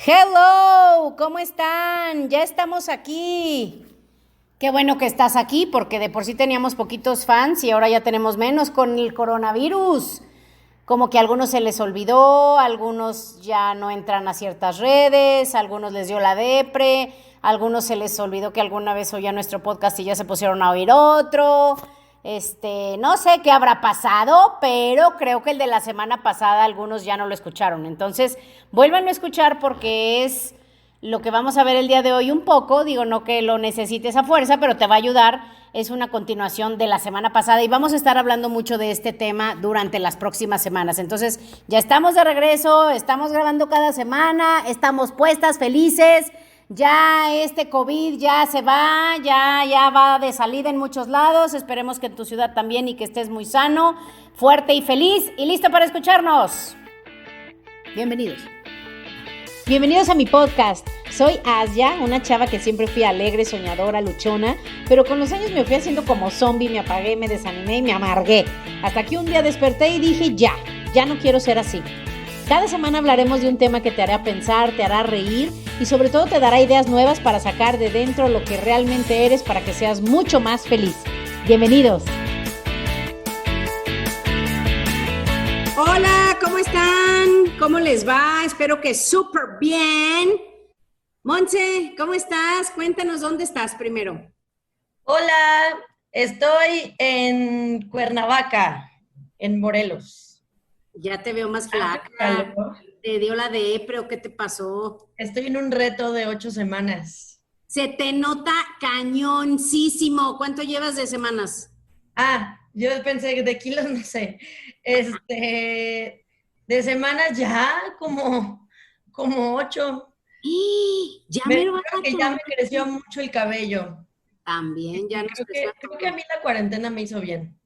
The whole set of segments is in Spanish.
Hello, ¿cómo están? Ya estamos aquí. Qué bueno que estás aquí porque de por sí teníamos poquitos fans y ahora ya tenemos menos con el coronavirus. Como que a algunos se les olvidó, algunos ya no entran a ciertas redes, a algunos les dio la depre, a algunos se les olvidó que alguna vez oía nuestro podcast y ya se pusieron a oír otro. No sé qué habrá pasado, pero creo que el de la semana pasada algunos ya no lo escucharon. Entonces, vuélvanlo a escuchar porque es lo que vamos a ver el día de hoy un poco. Digo, no que lo necesites a fuerza, pero te va a ayudar. Es una continuación de la semana pasada y vamos a estar hablando mucho de este tema durante las próximas semanas. Entonces, ya estamos de regreso, estamos grabando cada semana, estamos puestas, felices. Ya este COVID ya se va, ya va de salida en muchos lados. Esperemos que en tu ciudad también y que estés muy sano, fuerte y feliz y listo para escucharnos. Bienvenidos. Bienvenidos a mi podcast. Soy Asia, una chava que siempre fui alegre, soñadora, luchona, pero con los años me fui haciendo como zombie, me apagué, me desanimé y me amargué. Hasta que un día desperté y dije, ya no quiero ser así. Cada semana hablaremos de un tema que te hará pensar, te hará reír y sobre todo te dará ideas nuevas para sacar de dentro lo que realmente eres para que seas mucho más feliz. Bienvenidos. Hola, ¿cómo están? ¿Cómo les va? Espero que súper bien. Monse, ¿cómo estás? Cuéntanos dónde estás primero. Hola, estoy en Cuernavaca, en Morelos. Ya te veo más flaca. ¿Te dio la depre o qué te pasó? Estoy en un reto de 8 semanas. Se te nota cañoncísimo. ¿Cuánto llevas de semanas? Yo pensé que de kilos, no sé. De semanas ya como 8. Ya Creo que ya me creció mucho el cabello. También ya nos creo que a mí la cuarentena me hizo bien.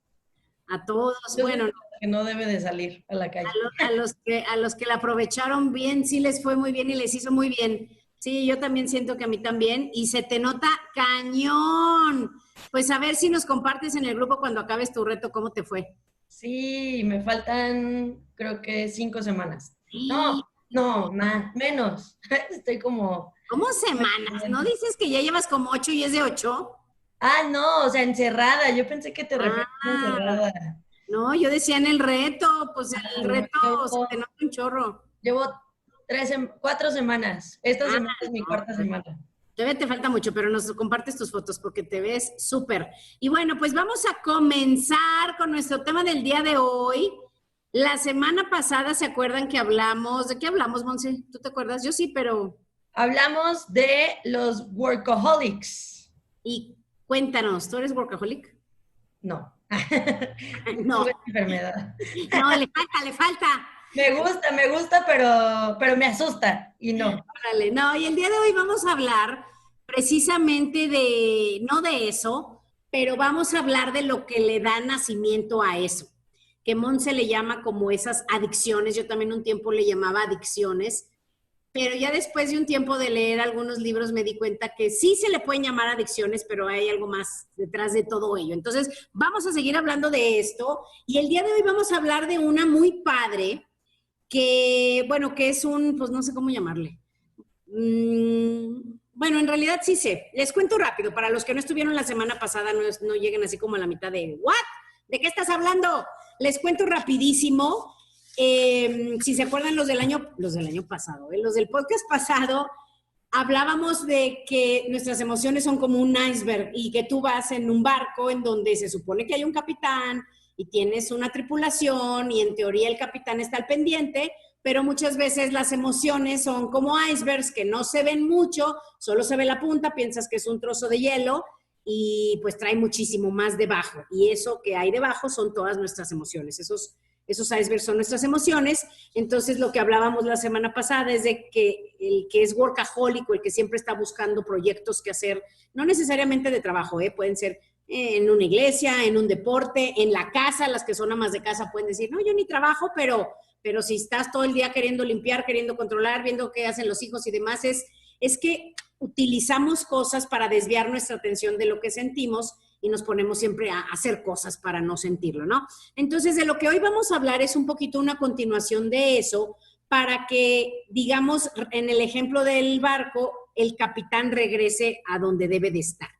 A todos, bueno. Que no debe de salir a la calle. A los que la aprovecharon bien, sí les fue muy bien y les hizo muy bien. Sí, yo también siento que a mí también. Y se te nota cañón. Pues a ver si nos compartes en el grupo cuando acabes tu reto cómo te fue. Sí, me faltan creo que 5 semanas. Sí. No, menos. Estoy como... ¿Cómo semanas? ¿No dices que ya llevas como 8 y es de 8? No, o sea, encerrada. Yo pensé que te referías a encerrada. No, yo decía en el reto, pues el reto se te nota un chorro. Llevo 4 semanas. Esta semana es mi cuarta semana. Todavía te falta mucho, pero nos compartes tus fotos porque te ves súper. Y bueno, pues vamos a comenzar con nuestro tema del día de hoy. La semana pasada, ¿se acuerdan que hablamos? ¿De qué hablamos, Monse? ¿Tú te acuerdas? Yo sí, pero... Hablamos de los workaholics. Y cuéntanos, ¿tú eres workaholic? No. No. Tuve enfermedad. No, le falta. Me gusta, pero me asusta y no. Órale, no, y el día de hoy vamos a hablar precisamente de, no de eso, pero vamos a hablar de lo que le da nacimiento a eso, que Monse le llama como esas adicciones. Yo también un tiempo le llamaba adicciones, pero ya después de un tiempo de leer algunos libros me di cuenta que sí se le pueden llamar adicciones, pero hay algo más detrás de todo ello. Entonces, vamos a seguir hablando de esto y el día de hoy vamos a hablar de una muy padre que, bueno, que es un, pues no sé cómo llamarle. Bueno, en realidad sí sé. Les cuento rápido, para los que no estuvieron la semana pasada, no lleguen así como a la mitad de, ¿what? ¿De qué estás hablando? Les cuento rapidísimo. Si se acuerdan los del año pasado, los del podcast pasado, hablábamos de que nuestras emociones son como un iceberg y que tú vas en un barco en donde se supone que hay un capitán y tienes una tripulación y en teoría el capitán está al pendiente, pero muchas veces las emociones son como icebergs que no se ven mucho, solo se ve la punta, piensas que es un trozo de hielo y pues trae muchísimo más debajo. Y eso que hay debajo son todas nuestras emociones, esos icebergs son nuestras emociones. Entonces, lo que hablábamos la semana pasada es de que el que es workaholic, el que siempre está buscando proyectos que hacer, no necesariamente de trabajo, pueden ser en una iglesia, en un deporte, en la casa. Las que son amas de casa pueden decir, no, yo ni trabajo, pero si estás todo el día queriendo limpiar, queriendo controlar, viendo qué hacen los hijos y demás, es que utilizamos cosas para desviar nuestra atención de lo que sentimos y nos ponemos siempre a hacer cosas para no sentirlo, ¿no? Entonces, de lo que hoy vamos a hablar es un poquito una continuación de eso, para que, digamos, en el ejemplo del barco, el capitán regrese a donde debe de estar.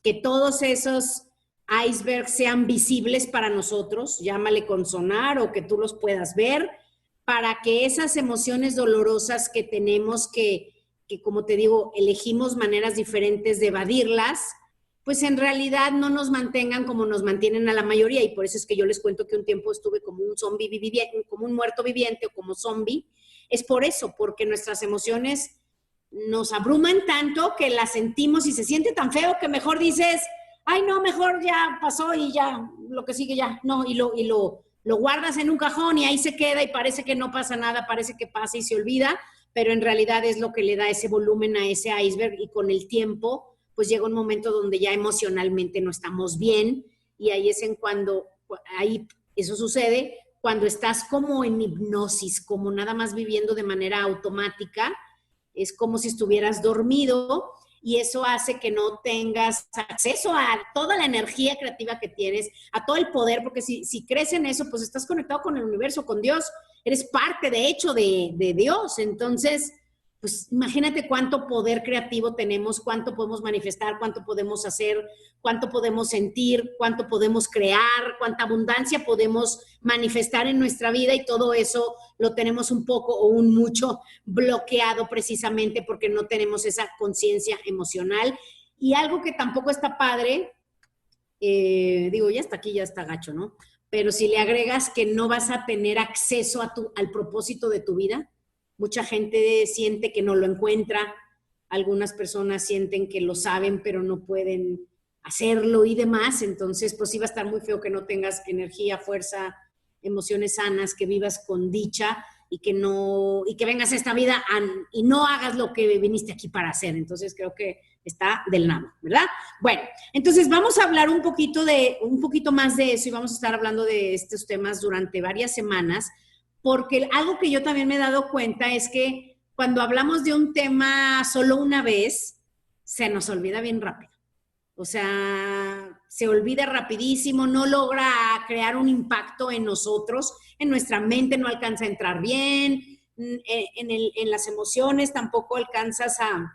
Que todos esos icebergs sean visibles para nosotros, llámale con sonar o que tú los puedas ver, para que esas emociones dolorosas que tenemos que como te digo, elegimos maneras diferentes de evadirlas, pues en realidad no nos mantengan como nos mantienen a la mayoría, y por eso es que yo les cuento que un tiempo estuve como un zombie viviente, como un muerto viviente o como zombie. Es por eso, porque nuestras emociones nos abruman tanto que las sentimos y se siente tan feo que mejor dices, ay no, mejor ya pasó y ya, lo que sigue ya, no, y lo guardas en un cajón y ahí se queda y parece que no pasa nada, parece que pasa y se olvida, pero en realidad es lo que le da ese volumen a ese iceberg, y con el tiempo pues llega un momento donde ya emocionalmente no estamos bien, y ahí es en cuando, ahí eso sucede cuando estás como en hipnosis, como nada más viviendo de manera automática, es como si estuvieras dormido, y eso hace que no tengas acceso a toda la energía creativa que tienes, a todo el poder, porque si crees en eso, pues estás conectado con el universo, con Dios, eres parte, de hecho, de Dios. Entonces, pues imagínate cuánto poder creativo tenemos, cuánto podemos manifestar, cuánto podemos hacer, cuánto podemos sentir, cuánto podemos crear, cuánta abundancia podemos manifestar en nuestra vida, y todo eso lo tenemos un poco o un mucho bloqueado precisamente porque no tenemos esa conciencia emocional. Y algo que tampoco está padre, digo, ya está aquí, ya está gacho, ¿no? Pero si le agregas que no vas a tener acceso al propósito de tu vida, mucha gente siente que no lo encuentra, algunas personas sienten que lo saben pero no pueden hacerlo y demás, entonces pues sí va a estar muy feo que no tengas energía, fuerza, emociones sanas, que vivas con dicha y que vengas a esta vida y no hagas lo que viniste aquí para hacer. Entonces creo que está del nabo, ¿verdad? Bueno, entonces vamos a hablar un poquito más de eso, y vamos a estar hablando de estos temas durante varias semanas, porque algo que yo también me he dado cuenta es que cuando hablamos de un tema solo una vez, se nos olvida bien rápido. O sea, se olvida rapidísimo, no logra crear un impacto en nosotros, en nuestra mente no alcanza a entrar bien, en las emociones tampoco alcanzas a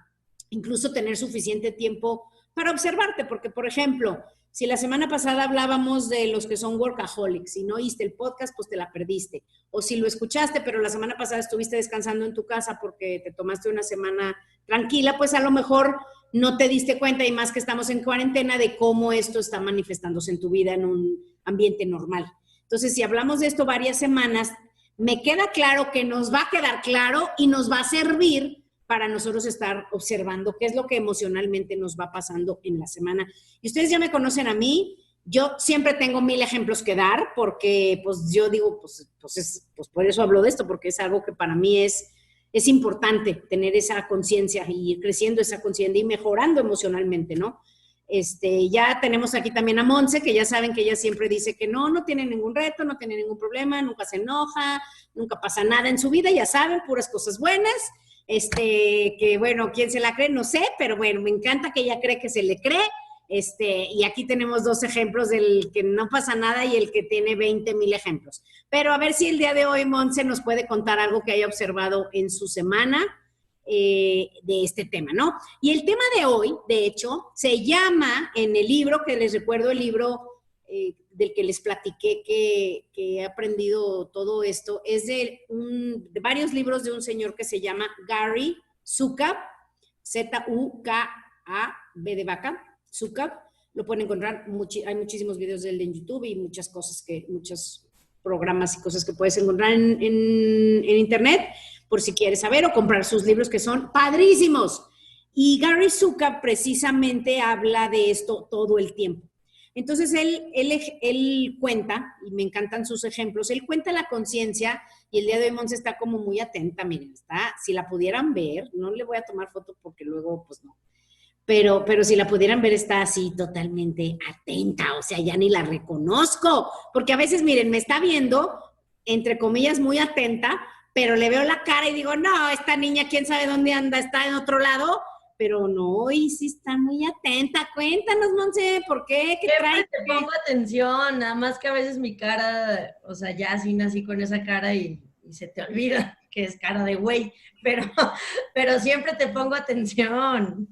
incluso tener suficiente tiempo para observarte, porque, por ejemplo, si la semana pasada hablábamos de los que son workaholics y no oíste el podcast, pues te la perdiste. O si lo escuchaste, pero la semana pasada estuviste descansando en tu casa porque te tomaste una semana tranquila, pues a lo mejor no te diste cuenta, y más que estamos en cuarentena, de cómo esto está manifestándose en tu vida en un ambiente normal. Entonces, si hablamos de esto varias semanas, me queda claro que nos va a quedar claro y nos va a servir para nosotros estar observando qué es lo que emocionalmente nos va pasando en la semana. Y ustedes ya me conocen a mí, yo siempre tengo 1000 ejemplos que dar, porque pues yo digo, pues por eso hablo de esto, porque es algo que para mí es importante tener esa conciencia y ir creciendo esa conciencia y mejorando emocionalmente, ¿no? Ya tenemos aquí también a Monse, que ya saben que ella siempre dice que no tiene ningún reto, no tiene ningún problema, nunca se enoja, nunca pasa nada en su vida, ya saben, puras cosas buenas. Que bueno, ¿quién se la cree? No sé, pero bueno, me encanta que ella cree que se le cree. Y aquí tenemos 2 ejemplos, del que no pasa nada y el que tiene 20,000 ejemplos. Pero a ver si el día de hoy Montse nos puede contar algo que haya observado en su semana de este tema, ¿no? Y el tema de hoy, de hecho, se llama, en el libro, que les recuerdo, el libro del que les platiqué que he aprendido todo esto, es de varios libros de un señor que se llama Gary Zukav, Z-U-K-A-B de vaca, Zukav. Lo pueden encontrar, hay muchísimos videos de él en YouTube y muchos programas y cosas que puedes encontrar en internet, por si quieres saber, o comprar sus libros, que son padrísimos. Y Gary Zukav precisamente habla de esto todo el tiempo. Entonces, él cuenta, y me encantan sus ejemplos, él cuenta la conciencia, y el día de hoy Monse está como muy atenta, miren, si la pudieran ver, no le voy a tomar foto porque luego, pues no, pero si la pudieran ver, está así totalmente atenta, o sea, ya ni la reconozco, porque a veces, miren, me está viendo, entre comillas, muy atenta, pero le veo la cara y digo, no, esta niña, quién sabe dónde anda, está en otro lado, pero no, y sí está muy atenta. Cuéntanos, Monse, ¿por qué? ¿Qué traes? Te pongo atención, nada más que a veces mi cara, o sea, ya así nací con esa cara y se te olvida. que es cara de güey, pero, pero siempre te pongo atención.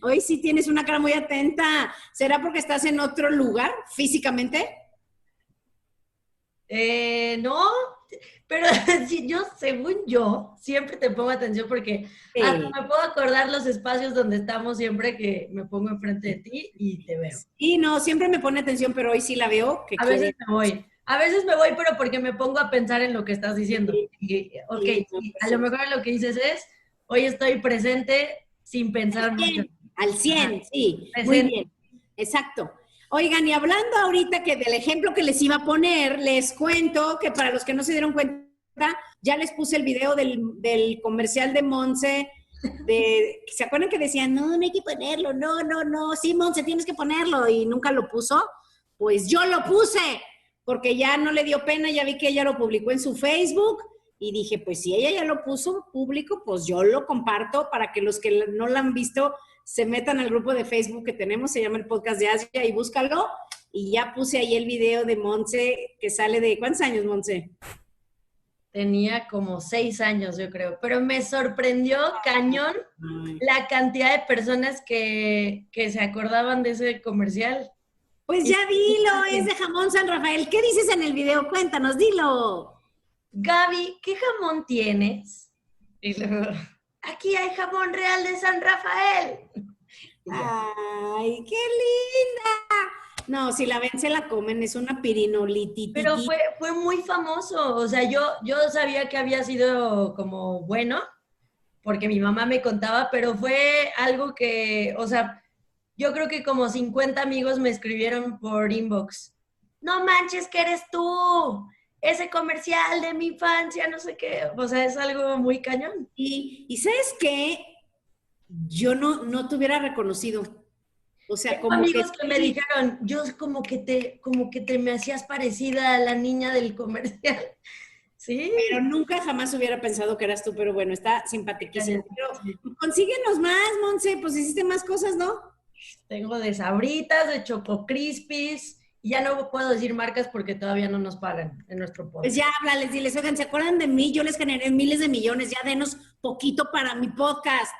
Hoy sí tienes una cara muy atenta. ¿Será porque estás en otro lugar físicamente? No, pero sí, según yo, siempre te pongo atención porque Sí. hasta me puedo acordar los espacios donde estamos siempre que me pongo enfrente de ti y te veo. Y no, siempre me pone atención, pero hoy sí la veo. A veces me voy. A veces me voy, pero porque me pongo a pensar en lo que estás diciendo. Y, ok, y a lo mejor lo que dices es, hoy estoy presente sin pensar mucho. Al 100, Ajá. sí. Presente. Muy bien. Exacto. Oigan, y hablando ahorita que del ejemplo que les iba a poner, les cuento que para los que no se dieron cuenta, ya les puse el video del comercial de Monse. ¿Se acuerdan que decían, no hay que ponerlo, no, sí, Monse, tienes que ponerlo, y nunca lo puso? Pues yo lo puse, porque ya no le dio pena, ya vi que ella lo publicó en su Facebook, y dije, pues si ella ya lo puso público, pues yo lo comparto para que los que no lo han visto se metan al grupo de Facebook que tenemos, se llama el Podcast de Asia, y búscalo, y ya puse ahí el video de Monse, que sale de, ¿cuántos años, Monse? Tenía como 6 años, yo creo, pero me sorprendió cañón la cantidad de personas que se acordaban de ese comercial. Pues ya dilo, es de jamón San Rafael. ¿Qué dices en el video? Cuéntanos, dilo. Gaby, ¿qué jamón tienes? Y luego, aquí hay jamón real de San Rafael. Ay, qué linda. No, si la ven se la comen, es una pirinolitita. Pero fue muy famoso, o sea, yo sabía que había sido como bueno, porque mi mamá me contaba, pero fue algo que, o sea, yo creo que como 50 amigos me escribieron por inbox. No manches que eres tú, ese comercial de mi infancia, no sé qué, o sea, es algo muy cañón. Y ¿sabes qué? Yo no te hubiera reconocido. O sea, Tengo como amigos que me dijeron, yo como que te me hacías parecida a la niña del comercial. Sí. Pero nunca jamás hubiera pensado que eras tú, pero bueno, está simpaticísimo. Pero consíguenos más, Monse, pues hiciste más cosas, ¿no? Tengo de Sabritas, de Choco Crispies, y ya no puedo decir marcas porque todavía no nos pagan en nuestro podcast. Pues ya háblales, diles, oigan, ¿se acuerdan de mí? Yo les generé miles de millones, ya denos poquito para mi podcast.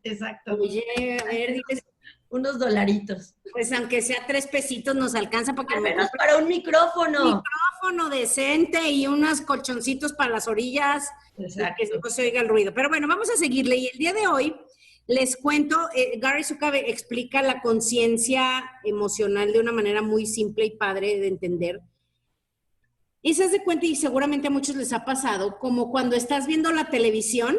Exacto. Oye, a ver, diles, unos dolaritos. Pues aunque sea 3 pesitos nos alcanza para que al menos para un micrófono. Un micrófono decente y unos colchoncitos para las orillas. Exacto. Que no se oiga el ruido. Pero bueno, vamos a seguirle. Y el día de hoy les cuento, Gary Zukav explica la conciencia emocional de una manera muy simple y padre de entender. Y se hace cuenta, y seguramente a muchos les ha pasado, como cuando estás viendo la televisión,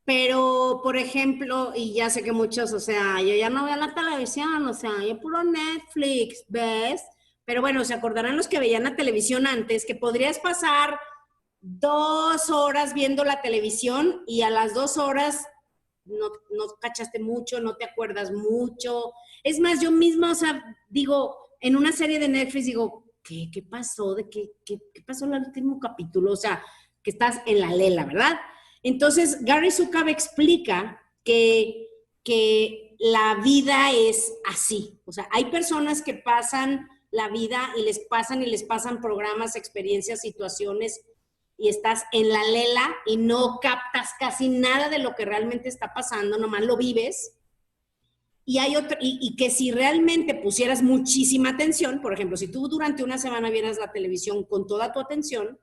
pero, por ejemplo, y ya sé que muchos, o sea, yo ya no veo la televisión, o sea, yo puro Netflix, ¿ves? Pero bueno, se acordarán los que veían la televisión antes, que podrías pasar 2 horas viendo la televisión y a las 2 horas no cachaste mucho, no te acuerdas mucho. Es más, yo misma, o sea, digo, en una serie de Netflix digo, ¿qué pasó? ¿Qué pasó en el último capítulo? O sea, que estás en la lela, ¿verdad? Entonces, Gary Zukav explica que la vida es así. O sea, hay personas que pasan la vida y les pasan programas, experiencias, situaciones, y estás en la lela y no captas casi nada de lo que realmente está pasando, nomás lo vives. Y hay otro, y que si realmente pusieras muchísima atención, por ejemplo, si tú durante una semana vieras la televisión con toda tu atención,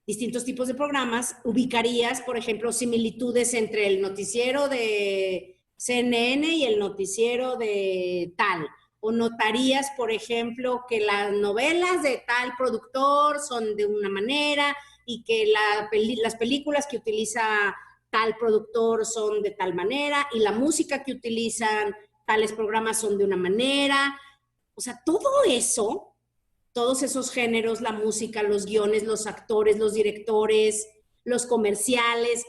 distintos tipos de programas, ubicarías, por ejemplo, similitudes entre el noticiero de CNN y el noticiero de tal. O notarías, por ejemplo, que las novelas de tal productor son de una manera y que las películas que utiliza tal productor son de tal manera y la música que utilizan tales programas son de una manera. O sea, todo eso, todos esos géneros, la música, los guiones, los actores, los directores, los comerciales.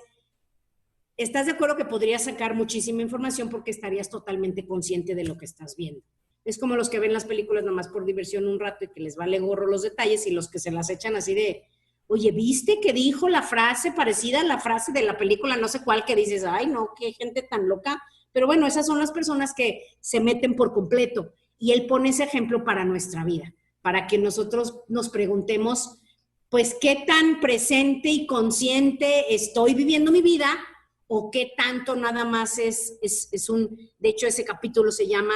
¿Estás de acuerdo que podrías sacar muchísima información porque estarías totalmente consciente de lo que estás viendo? Es como los que ven las películas nomás por diversión un rato y que les vale gorro los detalles, y los que se las echan así de, oye, ¿viste que dijo la frase parecida a la frase de la película no sé cuál? Que dices, ay, no, qué gente tan loca. Pero bueno, esas son las personas que se meten por completo. Y él pone ese ejemplo para nuestra vida, para que nosotros nos preguntemos pues qué tan presente y consciente estoy viviendo mi vida o qué tanto nada más es de hecho ese capítulo se llama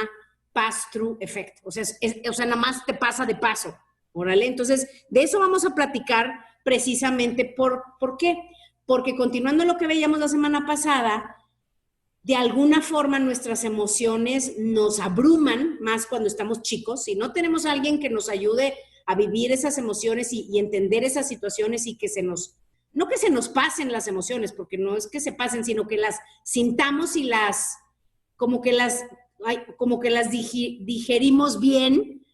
pass-through effect, o sea, o sea, nada más te pasa de paso, órale. Entonces, de eso vamos a platicar precisamente ¿por qué? Porque continuando lo que veíamos la semana pasada, de alguna forma nuestras emociones nos abruman más cuando estamos chicos. Si no tenemos a alguien que nos ayude a vivir esas emociones y entender esas situaciones y que no que se nos pasen las emociones, porque no es que se pasen, sino que las sintamos y como que las digerimos bien,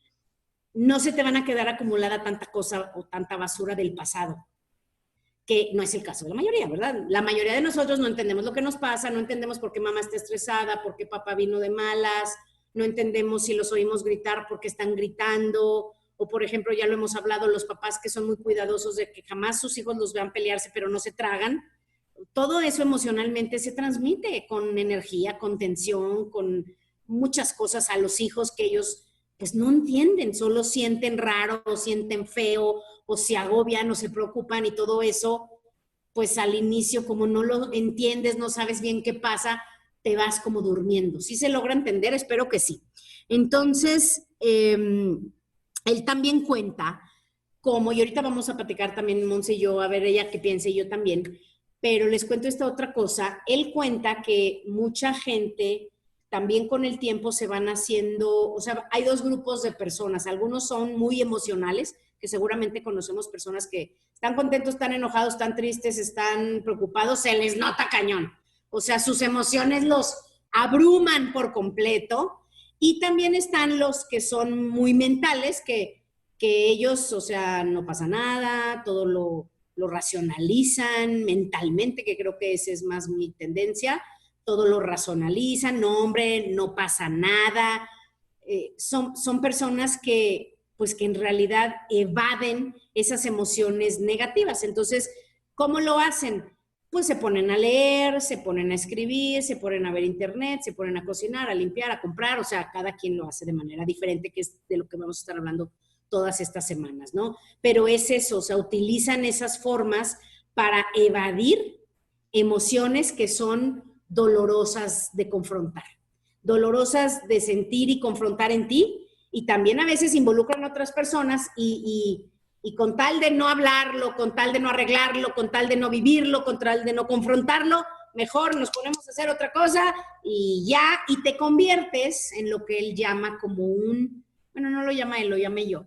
no se te van a quedar acumulada tanta cosa o tanta basura del pasado, que no es el caso de la mayoría, ¿verdad? La mayoría de nosotros no entendemos lo que nos pasa, no entendemos por qué mamá está estresada, por qué papá vino de malas, no entendemos si los oímos gritar porque están gritando, o por ejemplo, ya lo hemos hablado, los papás que son muy cuidadosos de que jamás sus hijos los vean pelearse, pero no se tragan. Todo eso emocionalmente se transmite con energía, con tensión, con muchas cosas a los hijos que ellos pues no entienden, solo sienten raro o sienten feo o se agobian o se preocupan y todo eso, pues al inicio como no lo entiendes, no sabes bien qué pasa, te vas como durmiendo. ¿Sí se logra entender? Espero que sí. Entonces, él también cuenta cómo, y ahorita vamos a platicar también Monse y yo, a ver ella qué piensa y yo también, pero les cuento esta otra cosa. Él cuenta que mucha gente también con el tiempo se van haciendo, o sea, hay dos grupos de personas. Algunos son muy emocionales, que seguramente conocemos personas que están contentos, están enojados, están tristes, están preocupados, se les nota cañón. O sea, sus emociones los abruman por completo. Y también están los que son muy mentales, que ellos, o sea, no pasa nada, todo lo racionalizan mentalmente, que creo que esa es más mi tendencia. Todo lo racionalizan, no, hombre, no pasa nada. Son personas que, pues que en realidad evaden esas emociones negativas. Entonces, ¿cómo lo hacen? Pues se ponen a leer, se ponen a escribir, se ponen a ver internet, se ponen a cocinar, a limpiar, a comprar, o sea, cada quien lo hace de manera diferente, que es de lo que vamos a estar hablando todas estas semanas, ¿no? Pero es eso, o sea, utilizan esas formas para evadir emociones que son dolorosas de confrontar, dolorosas de sentir y confrontar en ti, y también a veces involucran a otras personas y con tal de no hablarlo, con tal de no arreglarlo, con tal de no vivirlo, con tal de no confrontarlo, mejor nos ponemos a hacer otra cosa y ya, y te conviertes en lo que él llama como bueno, no lo llama él, lo llamé yo,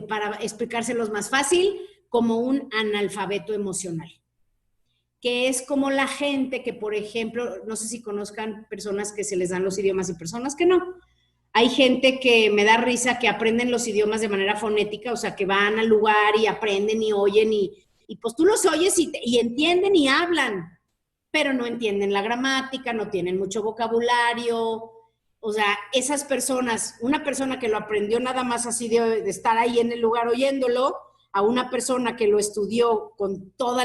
para explicárselos más fácil, como un analfabeto emocional, que es como la gente que, por ejemplo, no sé si conozcan personas que se les dan los idiomas y personas que no. Hay gente que me da risa que aprenden los idiomas de manera fonética, o sea, que van al lugar y aprenden y oyen y pues tú los oyes y entienden y hablan, pero no entienden la gramática, no tienen mucho vocabulario. O sea, esas personas, una persona que lo aprendió nada más así de estar ahí en el lugar oyéndolo, a una persona que lo estudió con todos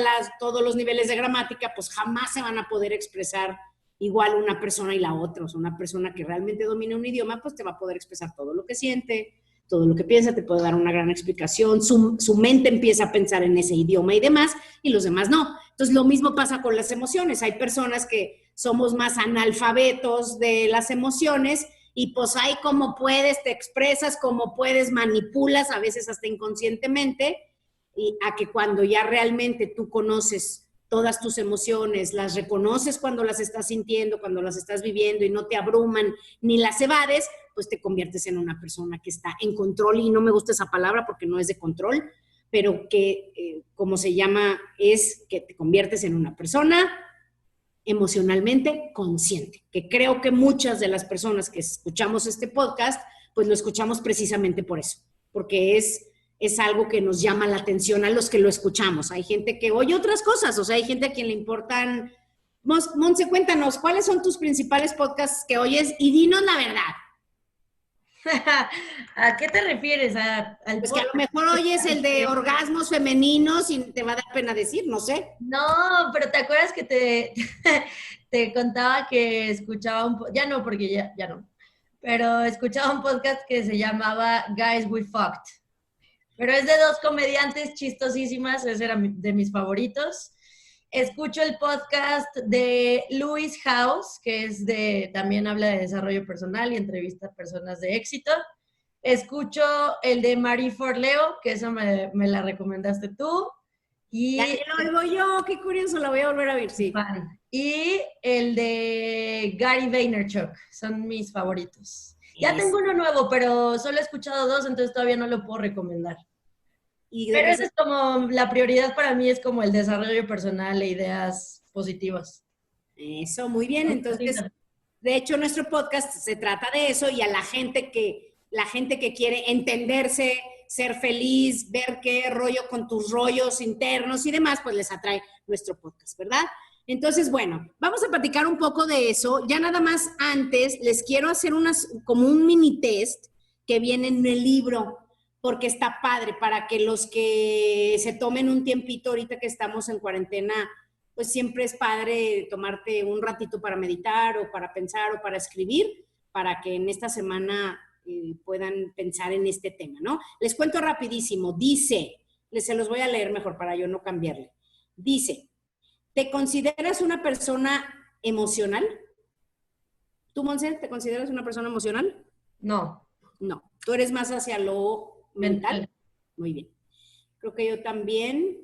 los niveles de gramática, pues jamás se van a poder expresar igual una persona y la otra. O sea, una persona que realmente domina un idioma, pues te va a poder expresar todo lo que siente, todo lo que piensa, te puede dar una gran explicación, su mente empieza a pensar en ese idioma y demás, y los demás no. Entonces, lo mismo pasa con las emociones. Hay personas que somos más analfabetos de las emociones y pues ahí como puedes, te expresas, como puedes, manipulas, a veces hasta inconscientemente, y a que cuando ya realmente tú conoces todas tus emociones, las reconoces cuando las estás sintiendo, cuando las estás viviendo y no te abruman ni las evades, pues te conviertes en una persona que está en control, y no me gusta esa palabra porque no es de control, pero que, como se llama, es que te conviertes en una persona emocionalmente consciente, que creo que muchas de las personas que escuchamos este podcast, pues lo escuchamos precisamente por eso, porque es algo que nos llama la atención a los que lo escuchamos. Hay gente que oye otras cosas, o sea, hay gente a quien le importan. Monse, cuéntanos, ¿cuáles son tus principales podcasts que oyes? Y dinos la verdad. ¿A qué te refieres? Pues que a lo mejor oyes el de orgasmos femeninos y te va a dar pena decir, no sé. No, pero ¿te acuerdas que te contaba que escuchaba ya no, porque ya no, pero escuchaba un podcast que se llamaba Guys We Fucked? Pero es de dos comediantes chistosísimas, ese era de mis favoritos. Escucho el podcast de Lewis House, que es también habla de desarrollo personal y entrevista a personas de éxito. Escucho el de Marie Forleo, que esa me la recomendaste tú. Y ya lo oigo yo, qué curioso, la voy a volver a ver, sí. Y el de Gary Vaynerchuk, son mis favoritos. Ya tengo uno nuevo, pero solo he escuchado 2, entonces todavía no lo puedo recomendar. Pero esa es como, la prioridad para mí es como el desarrollo personal e ideas positivas. Eso, muy bien. Entonces, de hecho, nuestro podcast se trata de eso y a la gente que quiere entenderse, ser feliz, ver qué rollo con tus rollos internos y demás, pues les atrae nuestro podcast, ¿verdad? Entonces, bueno, vamos a platicar un poco de eso. Ya nada más antes les quiero hacer como un mini test que viene en el libro, porque está padre para que los que se tomen un tiempito ahorita que estamos en cuarentena, pues siempre es padre tomarte un ratito para meditar o para pensar o para escribir, para que en esta semana puedan pensar en este tema, ¿no? Les cuento rapidísimo. Dice, se los voy a leer mejor para yo no cambiarle. Dice, ¿te consideras una persona emocional? ¿Tú, Monse, te consideras una persona emocional? No. No. ¿Tú eres más hacia lo mental? Muy bien. Creo que yo también,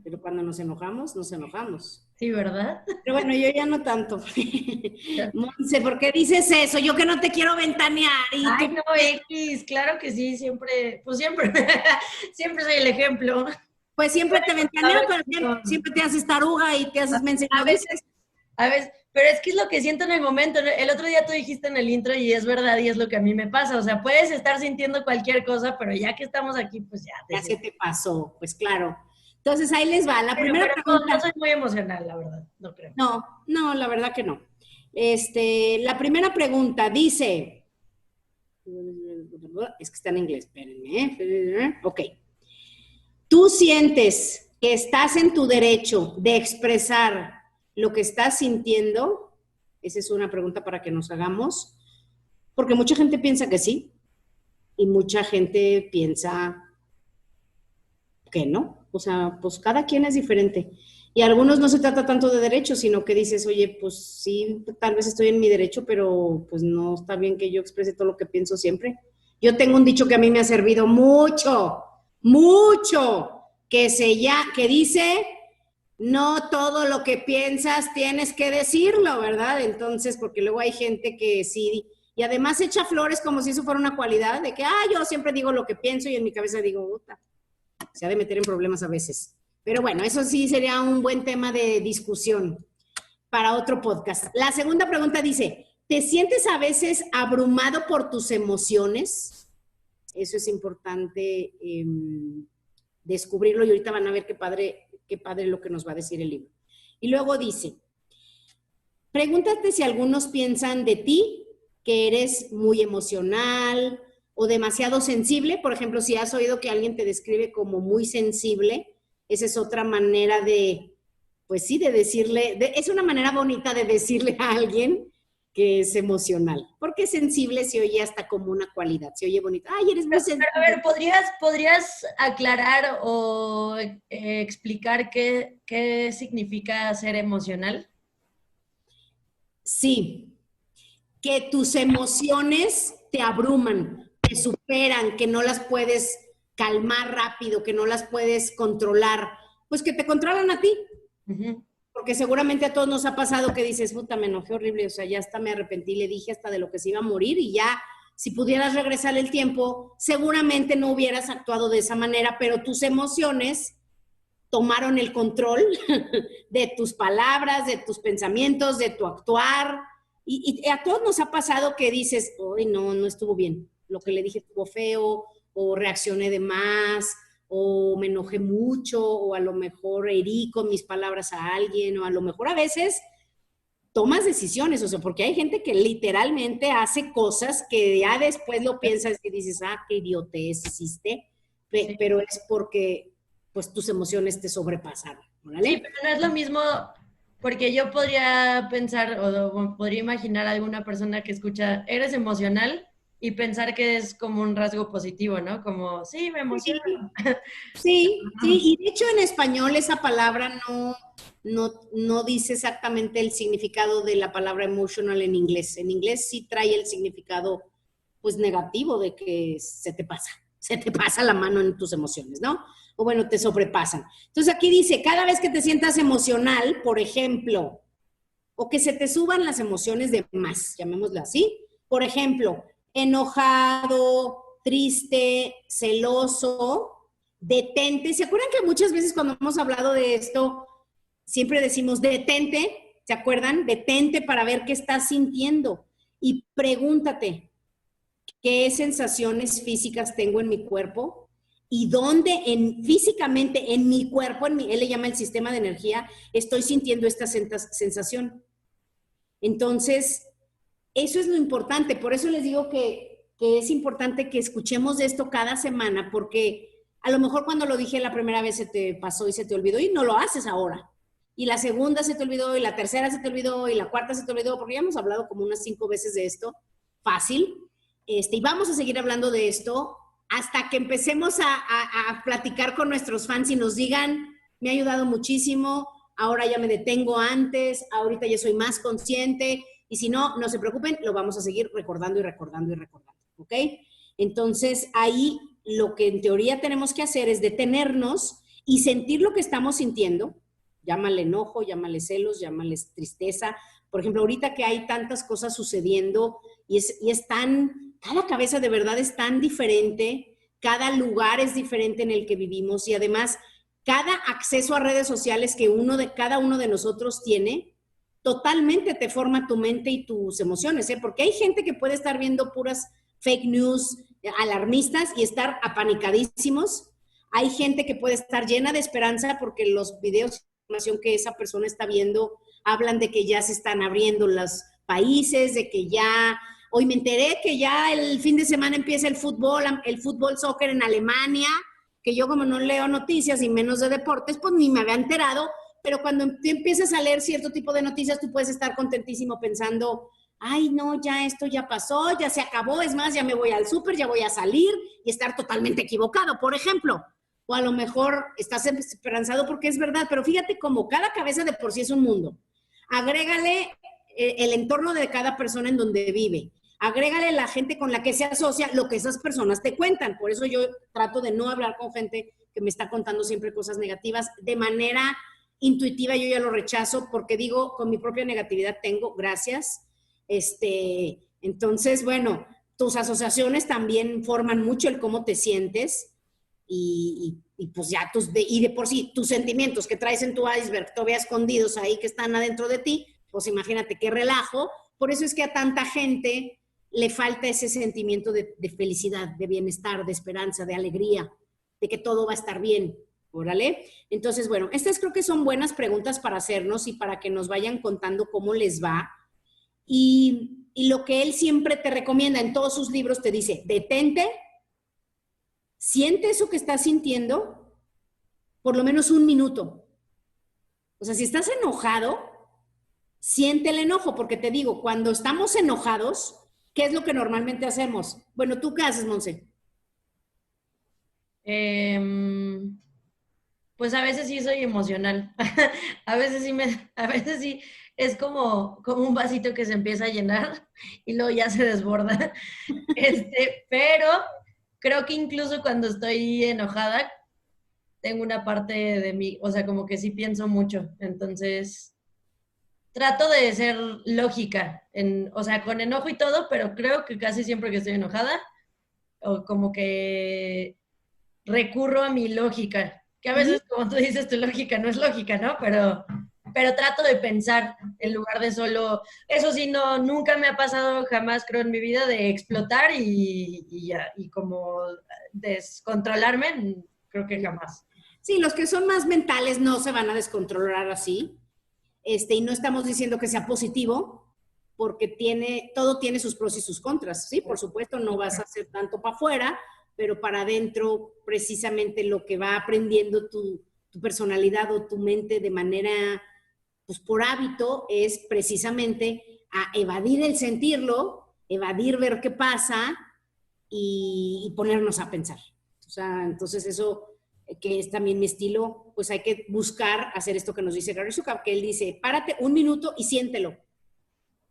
pero cuando nos enojamos, nos enojamos. Sí, ¿verdad? Pero bueno, yo ya no tanto. Monse, ¿por qué dices eso? Yo que no te quiero ventanear. Ay, no, X, claro que sí, siempre, pues siempre, siempre soy el ejemplo. Pues siempre te ventaneo, pero siempre te haces taruga y te haces mensaje. A veces, pero es que es lo que siento en el momento. El otro día tú dijiste en el intro y es verdad y es lo que a mí me pasa. O sea, puedes estar sintiendo cualquier cosa, pero ya que estamos aquí, pues ya. Ya se te pasó, pues claro. Entonces ahí les va. La primera pregunta. No soy muy emocional, la verdad, no creo. No, la verdad que no. La primera pregunta dice, es que está en inglés, espérenme. Ok. ¿Tú sientes que estás en tu derecho de expresar lo que estás sintiendo? Esa es una pregunta para que nos hagamos, porque mucha gente piensa que sí y mucha gente piensa que no. O sea, pues cada quien es diferente. Y a algunos no se trata tanto de derechos, sino que dices, oye, pues sí, tal vez estoy en mi derecho, pero pues no está bien que yo exprese todo lo que pienso siempre. Yo tengo un dicho que a mí me ha servido mucho, que dice, no todo lo que piensas tienes que decirlo, ¿verdad? Entonces, porque luego hay gente que sí, y además echa flores como si eso fuera una cualidad, de que, yo siempre digo lo que pienso y en mi cabeza digo, puta. Se ha de meter en problemas a veces. Pero bueno, eso sí sería un buen tema de discusión para otro podcast. La segunda pregunta dice, ¿te sientes a veces abrumado por tus emociones? Eso es importante descubrirlo y ahorita van a ver qué padre lo que nos va a decir el libro. Y luego dice, pregúntate si algunos piensan de ti que eres muy emocional o demasiado sensible. Por ejemplo, si has oído que alguien te describe como muy sensible, esa es otra manera de, pues sí, de decirle, es una manera bonita de decirle a alguien que es emocional, porque sensible se oye hasta como una cualidad, se oye bonito. Ay, eres muy sensible. Pero a ver, ¿podrías aclarar o explicar qué significa ser emocional? Sí, que tus emociones te abruman, te superan, que no las puedes calmar rápido, que no las puedes controlar, pues que te controlan a ti. Uh-huh. Porque seguramente a todos nos ha pasado que dices, puta, me enojé horrible, o sea, ya hasta me arrepentí, le dije hasta de lo que se iba a morir y ya, si pudieras regresar el tiempo, seguramente no hubieras actuado de esa manera, pero tus emociones tomaron el control de tus palabras, de tus pensamientos, de tu actuar. Y a todos nos ha pasado que dices, ay, no estuvo bien. Lo que le dije estuvo feo, o reaccioné de más, o me enojé mucho, o a lo mejor herí con mis palabras a alguien, o a lo mejor a veces tomas decisiones, o sea, porque hay gente que literalmente hace cosas que ya después lo piensas y dices, qué idiotez hiciste, pero es porque pues tus emociones te sobrepasaron, ¿vale? Sí, pero no es lo mismo, porque yo podría pensar o podría imaginar a alguna persona que escucha, ¿eres emocional? y pensar que es como un rasgo positivo, ¿no? Como, sí, me emociona. Sí, sí, y de hecho en español esa palabra no dice exactamente el significado de la palabra emotional en inglés. En inglés sí trae el significado, pues, negativo de que se te pasa la mano en tus emociones, ¿no? O bueno, te sobrepasan. Entonces aquí dice, cada vez que te sientas emocional, por ejemplo, o que se te suban las emociones de más, llamémoslo así. Por ejemplo, enojado, triste, celoso, detente. ¿Se acuerdan que muchas veces cuando hemos hablado de esto, siempre decimos detente? ¿Se acuerdan? Detente para ver qué estás sintiendo y pregúntate, ¿qué sensaciones físicas tengo en mi cuerpo? ¿Y dónde físicamente en mi cuerpo, él le llama el sistema de energía, estoy sintiendo esta sensación? Entonces, eso es lo importante. Por eso les digo que es importante que escuchemos de esto cada semana, porque a lo mejor cuando lo dije la primera vez se te pasó y se te olvidó y no lo haces ahora. Y la segunda se te olvidó y la tercera se te olvidó y la cuarta se te olvidó, porque ya hemos hablado como unas 5 veces de esto, fácil. Y vamos a seguir hablando de esto hasta que empecemos a platicar con nuestros fans y nos digan, me ha ayudado muchísimo, ahora ya me detengo antes, ahorita ya soy más consciente, y si no, no se preocupen, lo vamos a seguir recordando y recordando y recordando, ¿ok? Entonces, ahí lo que en teoría tenemos que hacer es detenernos y sentir lo que estamos sintiendo, llámale enojo, llámale celos, llámale tristeza. Por ejemplo, ahorita que hay tantas cosas sucediendo y es tan, cada cabeza de verdad es tan diferente, cada lugar es diferente en el que vivimos y además cada acceso a redes sociales que cada uno de nosotros tiene, totalmente te forma tu mente y tus emociones, ¿eh? Porque hay gente que puede estar viendo puras fake news alarmistas y estar apanicadísimos. Hay gente que puede estar llena de esperanza porque los videos de información que esa persona está viendo hablan de que ya se están abriendo los países, de que ya... Hoy me enteré que ya el fin de semana empieza el fútbol soccer en Alemania, que yo como no leo noticias y menos de deportes, pues ni me había enterado, pero cuando tú empiezas a leer cierto tipo de noticias, tú puedes estar contentísimo pensando, ay, no, ya esto ya pasó, ya se acabó, es más, ya me voy al súper, ya voy a salir y estar totalmente equivocado, por ejemplo. O a lo mejor estás esperanzado porque es verdad, pero fíjate cómo cada cabeza de por sí es un mundo. Agrégale el entorno de cada persona en donde vive. Agrégale la gente con la que se asocia, lo que esas personas te cuentan. Por eso yo trato de no hablar con gente que me está contando siempre cosas negativas. De manera intuitiva yo ya lo rechazo porque digo, con mi propia negatividad tengo, gracias. Entonces, bueno, tus asociaciones también forman mucho el cómo te sientes y pues ya y de por sí tus sentimientos que traes en tu iceberg todavía escondidos ahí que están adentro de ti, pues imagínate qué relajo. Por eso es que a tanta gente le falta ese sentimiento de felicidad, de bienestar, de esperanza, de alegría, de que todo va a estar bien. Órale. Entonces, bueno, estas creo que son buenas preguntas para hacernos y para que nos vayan contando cómo les va. Y lo que él siempre te recomienda en todos sus libros te dice, detente, siente eso que estás sintiendo por lo menos 1 minuto. O sea, si estás enojado, siente el enojo, porque te digo, cuando estamos enojados, ¿qué es lo que normalmente hacemos? Bueno, ¿tú qué haces, Monse? Pues a veces sí soy emocional. A veces sí es como un vasito que se empieza a llenar y luego ya se desborda. Pero creo que incluso cuando estoy enojada, tengo una parte de mí, o sea, como que sí pienso mucho. Entonces, trato de ser lógica, o sea, con enojo y todo, pero creo que casi siempre que estoy enojada, o como que recurro a mi lógica, que a veces, como tú dices, tu lógica no es lógica, ¿no? Pero trato de pensar en lugar de solo, eso sí, no, nunca me ha pasado jamás, creo, en mi vida de explotar y como descontrolarme, creo que jamás. Sí, los que son más mentales no se van a descontrolar así. Y no estamos diciendo que sea positivo, porque todo tiene sus pros y sus contras, ¿sí? Por supuesto, no vas a hacer tanto para afuera, pero para adentro, precisamente lo que va aprendiendo tu personalidad o tu mente de manera, pues por hábito, es precisamente a evadir el sentirlo evadir, ver qué pasa y ponernos a pensar. O sea, entonces eso, que es también mi estilo, pues hay que buscar hacer esto que nos dice Gary Zukav, que él dice, párate un minuto y siéntelo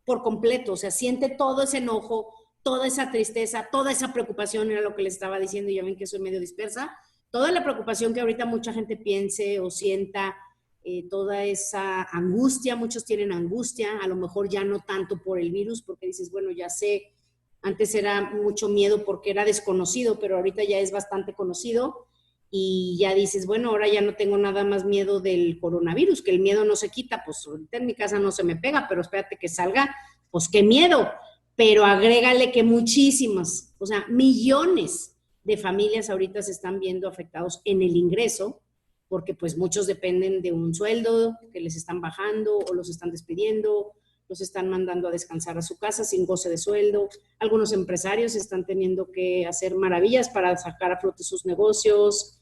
por completo, o sea, siente todo ese enojo, toda esa tristeza, toda esa preocupación, era lo que les estaba diciendo, y ya ven que soy medio dispersa, toda la preocupación que ahorita mucha gente piense o sienta, toda esa angustia, muchos tienen angustia, a lo mejor ya no tanto por el virus, porque dices, bueno, ya sé, antes era mucho miedo porque era desconocido, pero ahorita ya es bastante conocido, y ya dices, bueno, ahora ya no tengo nada más miedo del coronavirus, que el miedo no se quita, pues ahorita en mi casa no se me pega, pero espérate que salga, pues qué miedo, pero agrégale que muchísimas, o sea, millones de familias ahorita se están viendo afectados en el ingreso, porque pues muchos dependen de un sueldo que les están bajando o los están despidiendo, los están mandando a descansar a su casa sin goce de sueldo. Algunos empresarios están teniendo que hacer maravillas para sacar a flote sus negocios,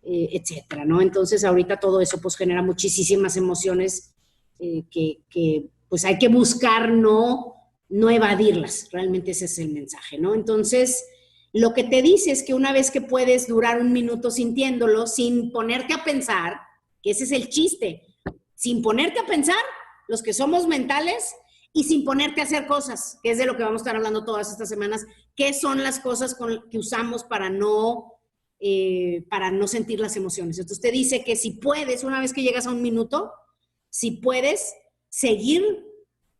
etcétera, ¿no? Entonces ahorita todo eso pues genera muchísimas emociones que pues hay que buscar no evadirlas. Realmente ese es el mensaje, ¿no? Entonces, lo que te dice es que una vez que puedes durar un minuto sintiéndolo, sin ponerte a pensar, que ese es el chiste, sin ponerte a pensar, los que somos mentales, y sin ponerte a hacer cosas, que es de lo que vamos a estar hablando todas estas semanas, qué son las cosas que usamos para no sentir las emociones. Entonces te dice que si puedes, una vez que llegas a un minuto, si puedes seguir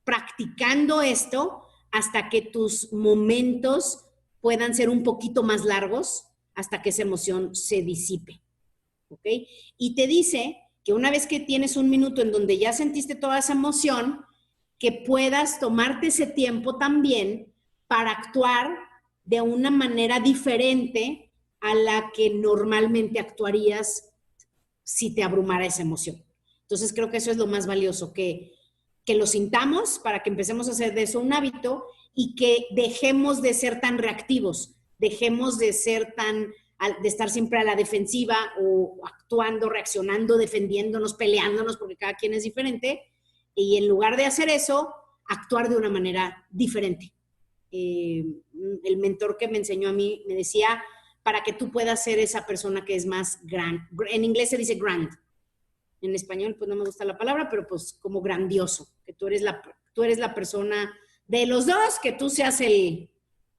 practicando esto hasta que tus momentos puedan ser un poquito más largos, hasta que esa emoción se disipe, ¿ok? Y te dice que una vez que tienes un minuto en donde ya sentiste toda esa emoción, que puedas tomarte ese tiempo también para actuar de una manera diferente a la que normalmente actuarías si te abrumara esa emoción. Entonces creo que eso es lo más valioso, que lo sintamos para que empecemos a hacer de eso un hábito y que dejemos de ser tan reactivos, dejemos de estar siempre a la defensiva o actuando, reaccionando, defendiéndonos, peleándonos, porque cada quien es diferente, y en lugar de hacer eso, actuar de una manera diferente. El mentor que me enseñó a mí me decía, para que tú puedas ser esa persona que es más grand, en inglés se dice grand, en español pues no me gusta la palabra, pero pues como grandioso, que tú eres la persona de los dos, que tú seas el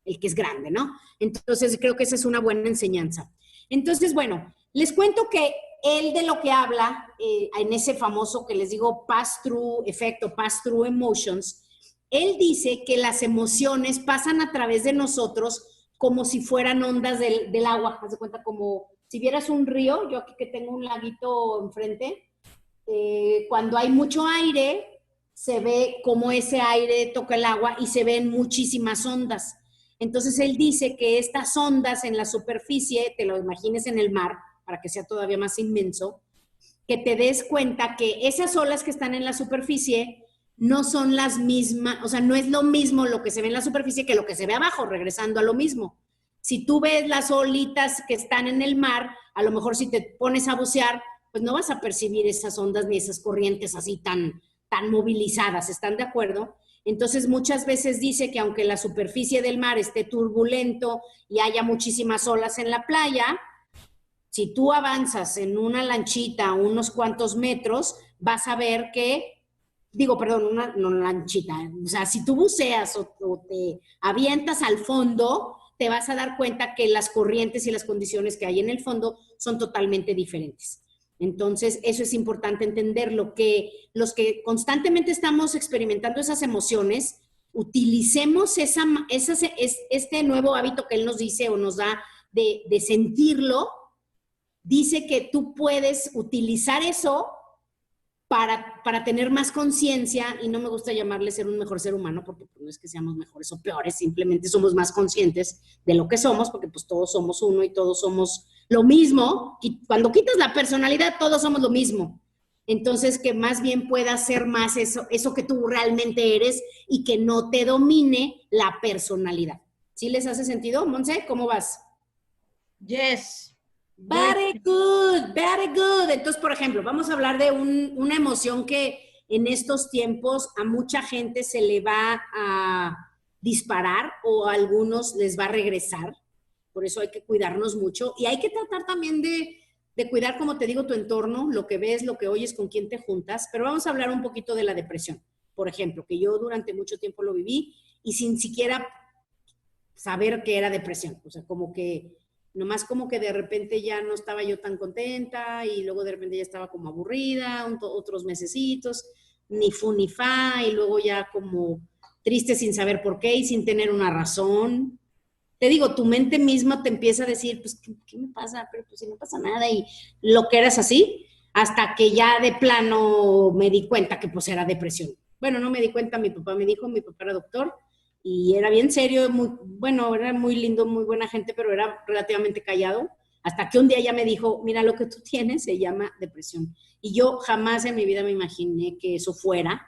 que es grande, ¿no? Entonces creo que esa es una buena enseñanza. Entonces, bueno, les cuento que él de lo que habla, en ese famoso que les digo pass-through efecto, pass-through emotions, él dice que las emociones pasan a través de nosotros como si fueran ondas del agua. Haz de cuenta como si vieras un río, yo aquí que tengo un laguito enfrente, cuando hay mucho aire, se ve como ese aire toca el agua y se ven muchísimas ondas. Entonces él dice que estas ondas en la superficie, te lo imagines en el mar, para que sea todavía más inmenso, que te des cuenta que esas olas que están en la superficie no son las mismas, o sea, no es lo mismo lo que se ve en la superficie que lo que se ve abajo, regresando a lo mismo. Si tú ves las olitas que están en el mar, a lo mejor si te pones a bucear, pues no vas a percibir esas ondas ni esas corrientes así tan movilizadas, ¿están de acuerdo? Entonces muchas veces dice que aunque la superficie del mar esté turbulento y haya muchísimas olas en la playa, si tú avanzas en una lanchita unos cuantos metros, vas a ver que, no lanchita, o sea, si tú buceas o te avientas al fondo, te vas a dar cuenta que las corrientes y las condiciones que hay en el fondo son totalmente diferentes. Entonces, eso es importante entenderlo, que los que constantemente estamos experimentando esas emociones, utilicemos este nuevo hábito que él nos dice o nos da de sentirlo. Dice que tú puedes utilizar eso para tener más conciencia, y no me gusta llamarle ser un mejor ser humano, porque no es que seamos mejores o peores, simplemente somos más conscientes de lo que somos, porque pues todos somos uno y todos somos lo mismo. Y cuando quitas la personalidad, todos somos lo mismo. Entonces, que más bien puedas ser más eso que tú realmente eres y que no te domine la personalidad. ¿Sí les hace sentido, Monse? ¿Cómo vas? Yes. Very good, very good. Entonces, por ejemplo, vamos a hablar de una emoción que en estos tiempos a mucha gente se le va a disparar o a algunos les va a regresar. Por eso hay que cuidarnos mucho y hay que tratar también de cuidar, como te digo, tu entorno, lo que ves, lo que oyes, con quién te juntas. Pero vamos a hablar un poquito de la depresión, por ejemplo, que yo durante mucho tiempo lo viví y sin siquiera saber que era depresión. O sea, como que nomás como que de repente ya no estaba yo tan contenta y luego de repente ya estaba como aburrida, otros mesecitos, ni fu ni fa, y luego ya como triste sin saber por qué y sin tener una razón. Te digo, tu mente misma te empieza a decir, pues, ¿qué me pasa? Pero pues si no pasa nada, y lo que eras así, hasta que ya de plano me di cuenta que pues era depresión. Bueno, no me di cuenta, mi papá me dijo, mi papá era doctor, y era bien serio, muy, bueno, era muy lindo, muy buena gente, pero era relativamente callado, hasta que un día ya me dijo, mira, lo que tú tienes se llama depresión. Y yo jamás en mi vida me imaginé que eso fuera.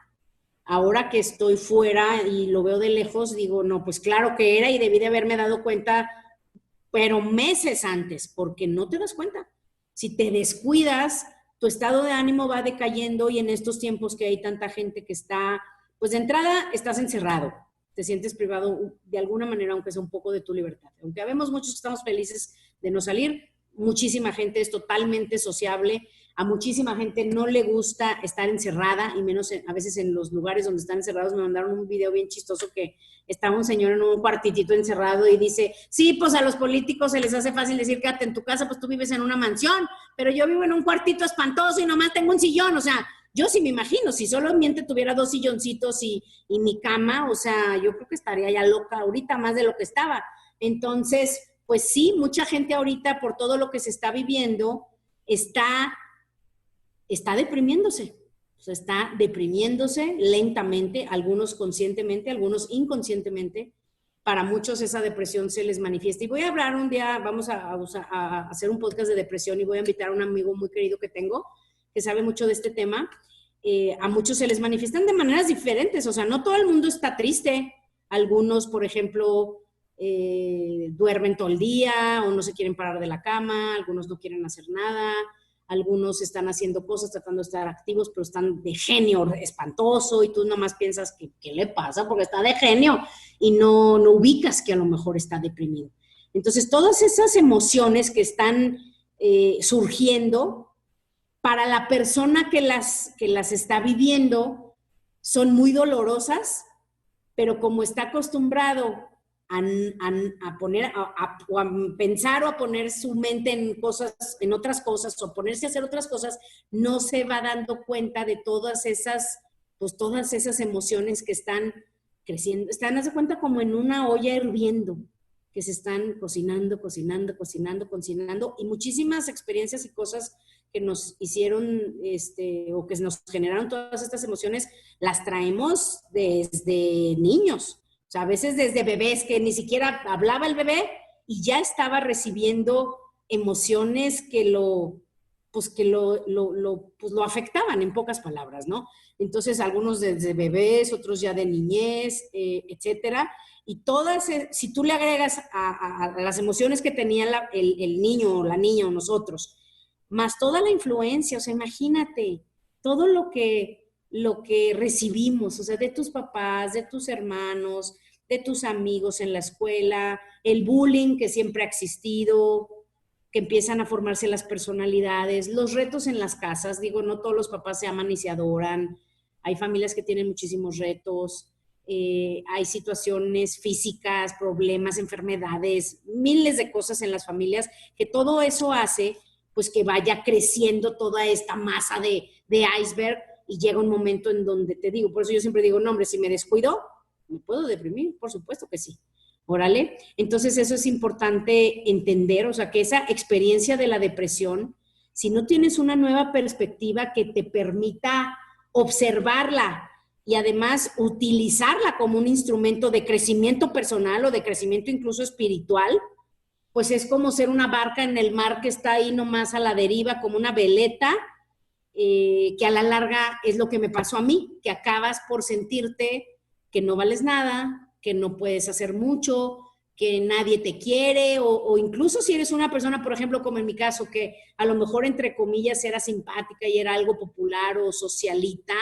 Ahora que estoy fuera y lo veo de lejos, digo, no, pues claro que era y debí de haberme dado cuenta, pero meses antes, porque no te das cuenta. Si te descuidas, tu estado de ánimo va decayendo y en estos tiempos que hay tanta gente que está, pues de entrada estás encerrado, te sientes privado de alguna manera, aunque sea un poco de tu libertad. Aunque habemos muchos que estamos felices de no salir, muchísima gente es totalmente sociable, a muchísima gente no le gusta estar encerrada, y menos a veces en los lugares donde están encerrados. Me mandaron un video bien chistoso que estaba un señor en un cuartitito encerrado y dice, sí, pues a los políticos se les hace fácil decir, quédate en tu casa, pues tú vives en una mansión, pero yo vivo en un cuartito espantoso y nomás tengo un sillón. O sea, yo sí me imagino, si solamente tuviera 2 silloncitos y mi cama, o sea, yo creo que estaría ya loca ahorita más de lo que estaba. Entonces, pues sí, mucha gente ahorita, por todo lo que se está viviendo, está deprimiéndose. O sea, está deprimiéndose lentamente, algunos conscientemente, algunos inconscientemente. Para muchos esa depresión se les manifiesta. Y voy a hablar un día, vamos a hacer un podcast de depresión y voy a invitar a un amigo muy querido que tengo, que sabe mucho de este tema. A muchos se les manifiestan de maneras diferentes. O sea, no todo el mundo está triste. Algunos, por ejemplo, duermen todo el día o no se quieren parar de la cama, algunos no quieren hacer nada, algunos están haciendo cosas, tratando de estar activos, pero están de genio espantoso y tú nomás piensas que ¿qué le pasa? Porque está de genio y no ubicas que a lo mejor está deprimido. Entonces, todas esas emociones que están surgiendo, para la persona que las está viviendo, son muy dolorosas, pero como está acostumbrado a pensar o a poner su mente en otras cosas o ponerse a hacer otras cosas, no se va dando cuenta de todas esas emociones que están creciendo. Están, haz de cuenta, como en una olla hirviendo, que se están cocinando, y muchísimas experiencias y cosas que nos hicieron, o que nos generaron todas estas emociones, las traemos desde niños. O sea, a veces desde bebés, que ni siquiera hablaba el bebé y ya estaba recibiendo emociones que lo afectaban, en pocas palabras, ¿no? Entonces, algunos desde bebés, otros ya de niñez, etcétera. Y todas, si tú le agregas a las emociones que tenía el niño o la niña o nosotros, más toda la influencia, o sea, imagínate, todo lo que recibimos, o sea, de tus papás, de tus hermanos, de tus amigos en la escuela, el bullying que siempre ha existido, que empiezan a formarse las personalidades, los retos en las casas. Digo, no todos los papás se aman y se adoran, hay familias que tienen muchísimos retos, hay situaciones físicas, problemas, enfermedades, miles de cosas en las familias, que todo eso hace pues que vaya creciendo toda esta masa de iceberg, y llega un momento en donde te digo, por eso yo siempre digo, no, hombre, si me descuido, ¿me puedo deprimir? Por supuesto que sí. Órale. Entonces eso es importante entender, o sea, que esa experiencia de la depresión, si no tienes una nueva perspectiva que te permita observarla y además utilizarla como un instrumento de crecimiento personal o de crecimiento incluso espiritual, pues es como ser una barca en el mar que está ahí nomás a la deriva, como una veleta, que a la larga es lo que me pasó a mí, que acabas por sentirte que no vales nada, que no puedes hacer mucho, que nadie te quiere, o incluso si eres una persona, por ejemplo, como en mi caso, que a lo mejor entre comillas era simpática y era algo popular o socialita,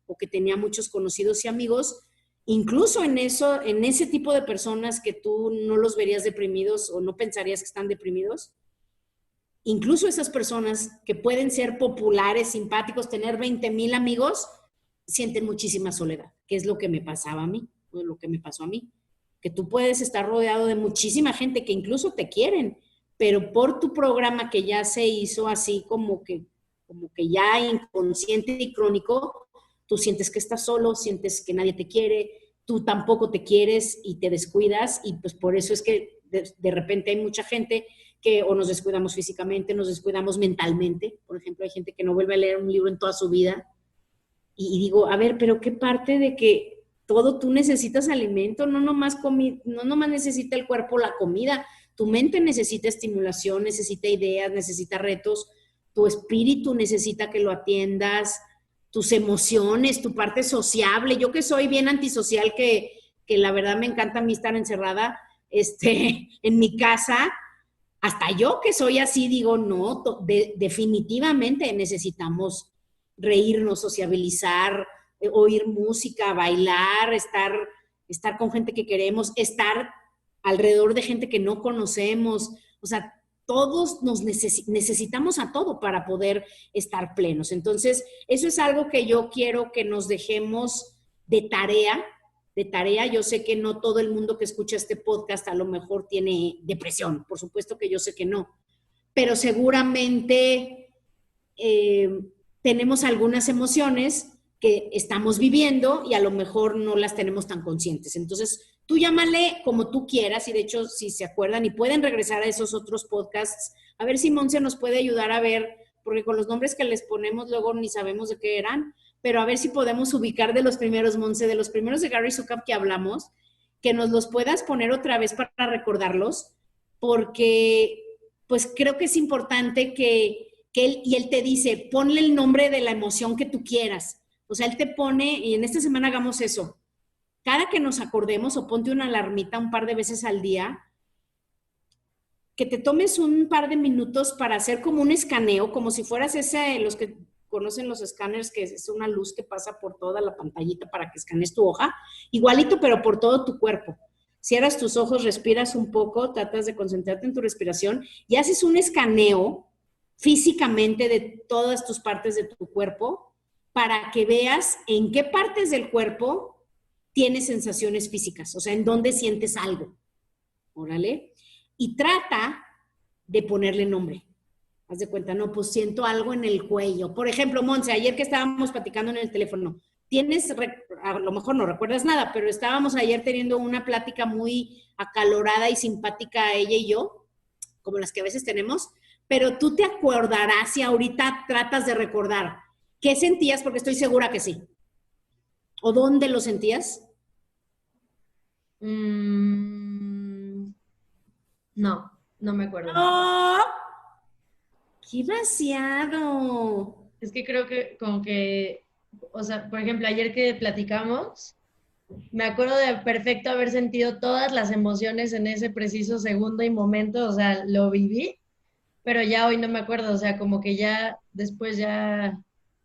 o que tenía muchos conocidos y amigos, incluso en eso, en ese tipo de personas que tú no los verías deprimidos o no pensarías que están deprimidos, incluso esas personas que pueden ser populares, simpáticos, tener 20,000 amigos, sienten muchísima soledad, que es lo que me pasaba a mí, o lo que me pasó a mí. Que tú puedes estar rodeado de muchísima gente que incluso te quieren, pero por tu programa que ya se hizo así como que ya inconsciente y crónico, tú sientes que estás solo, sientes que nadie te quiere, tú tampoco te quieres y te descuidas, y pues por eso es que de repente hay mucha gente que o nos descuidamos físicamente, nos descuidamos mentalmente. Por ejemplo, hay gente que no vuelve a leer un libro en toda su vida. Y digo, a ver, pero ¿qué parte de que todo tú necesitas alimento? No nomás necesita el cuerpo la comida. Tu mente necesita estimulación, necesita ideas, necesita retos. Tu espíritu necesita que lo atiendas. Tus emociones, tu parte sociable. Yo que soy bien antisocial, que la verdad me encanta a mí estar encerrada en mi casa. Hasta yo que soy así digo, no, definitivamente necesitamos reírnos, sociabilizar, oír música, bailar, estar con gente que queremos, estar alrededor de gente que no conocemos. O sea, todos nos necesitamos a todo para poder estar plenos. Entonces, eso es algo que yo quiero que nos dejemos de tarea. Yo sé que no todo el mundo que escucha este podcast a lo mejor tiene depresión, por supuesto que yo sé que no, pero seguramente tenemos algunas emociones que estamos viviendo y a lo mejor no las tenemos tan conscientes. Entonces, tú llámale como tú quieras, y de hecho, si se acuerdan y pueden regresar a esos otros podcasts, a ver si Monse nos puede ayudar a ver, porque con los nombres que les ponemos luego ni sabemos de qué eran, pero a ver si podemos ubicar de los primeros, Monse, de los primeros de Gary Zukav que hablamos, que nos los puedas poner otra vez para recordarlos, porque pues creo que es importante que él te dice, ponle el nombre de la emoción que tú quieras. O sea, él te pone, y en esta semana hagamos eso. Cada que nos acordemos, o ponte una alarmita un par de veces al día, que te tomes un par de minutos para hacer como un escaneo, como si fueras los que conocen los escáneres, que es una luz que pasa por toda la pantallita para que escanees tu hoja, igualito, pero por todo tu cuerpo. Cierras tus ojos, respiras un poco, tratas de concentrarte en tu respiración y haces un escaneo físicamente de todas tus partes de tu cuerpo para que veas en qué partes del cuerpo tienes sensaciones físicas, o sea, en dónde sientes algo. Órale. Y trata de ponerle nombre. Haz de cuenta, no, pues siento algo en el cuello. Por ejemplo, Monse, ayer que estábamos platicando en el teléfono, a lo mejor no recuerdas nada, pero estábamos ayer teniendo una plática muy acalorada y simpática ella y yo, como las que a veces tenemos, pero tú te acordarás si ahorita tratas de recordar qué sentías, porque estoy segura que sí. ¿O dónde lo sentías? No, no me acuerdo. ¡Oh! ¡Qué vaciado! Es que creo que como que, o sea, por ejemplo, ayer que platicamos, me acuerdo de perfecto haber sentido todas las emociones en ese preciso segundo y momento, o sea, lo viví, pero ya hoy no me acuerdo, o sea, como que ya después ya...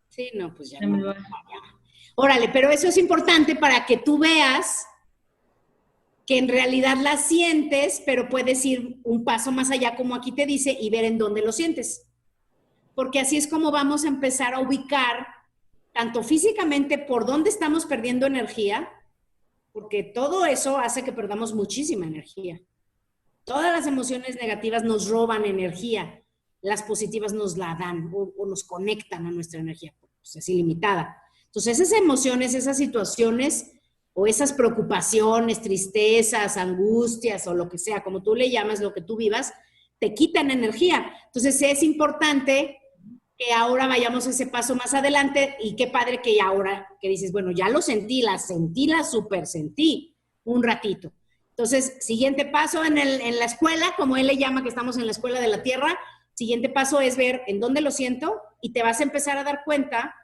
Sí, no, pues ya se no. me va. Órale, pero eso es importante para que tú veas que en realidad la sientes, pero puedes ir un paso más allá, como aquí te dice, y ver en dónde lo sientes. Porque así es como vamos a empezar a ubicar, tanto físicamente, por dónde estamos perdiendo energía, porque todo eso hace que perdamos muchísima energía. Todas las emociones negativas nos roban energía, las positivas nos la dan o nos conectan a nuestra energía, pues es ilimitada. Entonces, esas emociones, esas situaciones o esas preocupaciones, tristezas, angustias o lo que sea, como tú le llamas, lo que tú vivas, te quitan energía. Entonces, es importante que ahora vayamos ese paso más adelante y qué padre que ahora que dices, bueno, ya lo sentí, la super sentí un ratito. Entonces, siguiente paso en la escuela, como él le llama que estamos en la escuela de la tierra, siguiente paso es ver en dónde lo siento y te vas a empezar a dar cuenta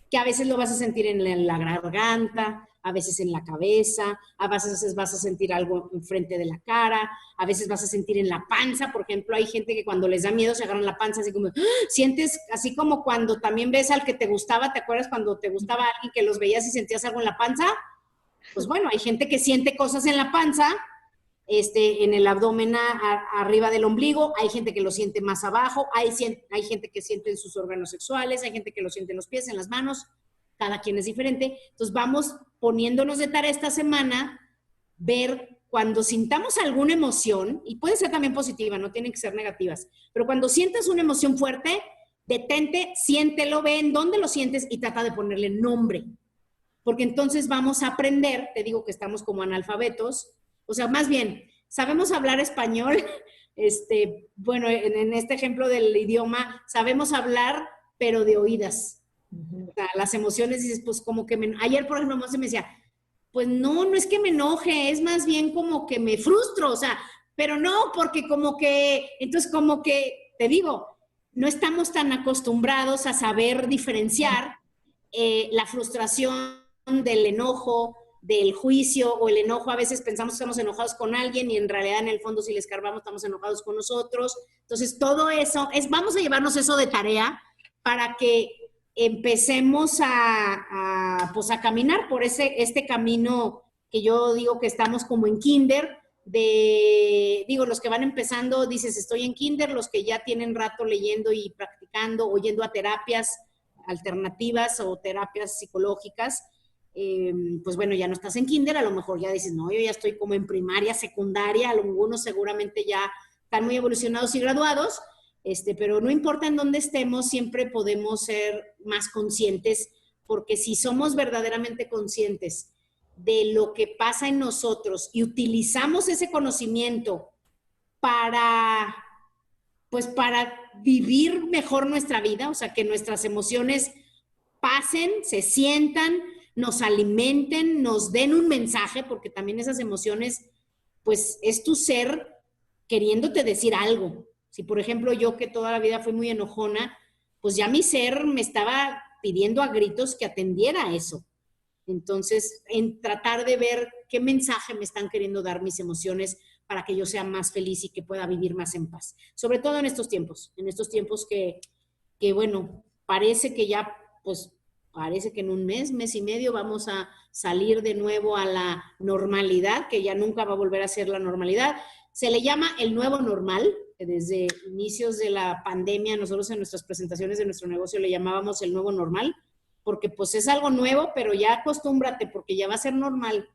que a veces lo vas a sentir en la garganta, a veces en la cabeza, a veces vas a sentir algo enfrente de la cara, a veces vas a sentir en la panza. Por ejemplo, hay gente que cuando les da miedo se agarran la panza así como, ¡ah! Sientes así como cuando también ves al que te gustaba, ¿te acuerdas cuando te gustaba alguien que los veías y sentías algo en la panza? Pues bueno, hay gente que siente cosas en la panza, en el abdomen arriba del ombligo, hay gente que lo siente más abajo, hay gente que siente en sus órganos sexuales, hay gente que lo siente en los pies, en las manos, cada quien es diferente. Entonces vamos poniéndonos de tarea esta semana, ver cuando sintamos alguna emoción, y puede ser también positiva, no tienen que ser negativas, pero cuando sientas una emoción fuerte, detente, siéntelo, ve en dónde lo sientes y trata de ponerle nombre. Porque entonces vamos a aprender, te digo que estamos como analfabetos, o sea, más bien, sabemos hablar español, bueno, en este ejemplo del idioma, sabemos hablar, pero de oídas. O sea, las emociones, dices, pues como que ayer, por ejemplo, Monse me decía, pues no es que me enoje, es más bien como que me frustro, o sea, pero no, porque como que, entonces como que, te digo, no estamos tan acostumbrados a saber diferenciar la frustración del enojo, del juicio, o el enojo, a veces pensamos que estamos enojados con alguien y en realidad en el fondo si le escarbamos estamos enojados con nosotros. Entonces todo eso, vamos a llevarnos eso de tarea para que empecemos pues a caminar por este camino que yo digo que estamos como en kinder, digo, los que van empezando, dices, estoy en kinder, los que ya tienen rato leyendo y practicando o yendo a terapias alternativas o terapias psicológicas, pues bueno, ya no estás en kinder, a lo mejor ya dices, no, yo ya estoy como en primaria, secundaria, algunos seguramente ya están muy evolucionados y graduados, pero no importa en dónde estemos, siempre podemos ser más conscientes, porque si somos verdaderamente conscientes de lo que pasa en nosotros y utilizamos ese conocimiento para vivir mejor nuestra vida, o sea, que nuestras emociones pasen, se sientan, nos alimenten, nos den un mensaje, porque también esas emociones, pues es tu ser queriéndote decir algo. Si, por ejemplo, yo que toda la vida fui muy enojona, pues ya mi ser me estaba pidiendo a gritos que atendiera eso. Entonces, en tratar de ver qué mensaje me están queriendo dar mis emociones para que yo sea más feliz y que pueda vivir más en paz. Sobre todo en estos tiempos que bueno, parece que ya, pues, parece que en un mes y medio vamos a salir de nuevo a la normalidad, que ya nunca va a volver a ser la normalidad. Se le llama el nuevo normal. Desde inicios de la pandemia, nosotros en nuestras presentaciones de nuestro negocio le llamábamos el nuevo normal, porque pues es algo nuevo, pero ya acostúmbrate, porque ya va a ser normal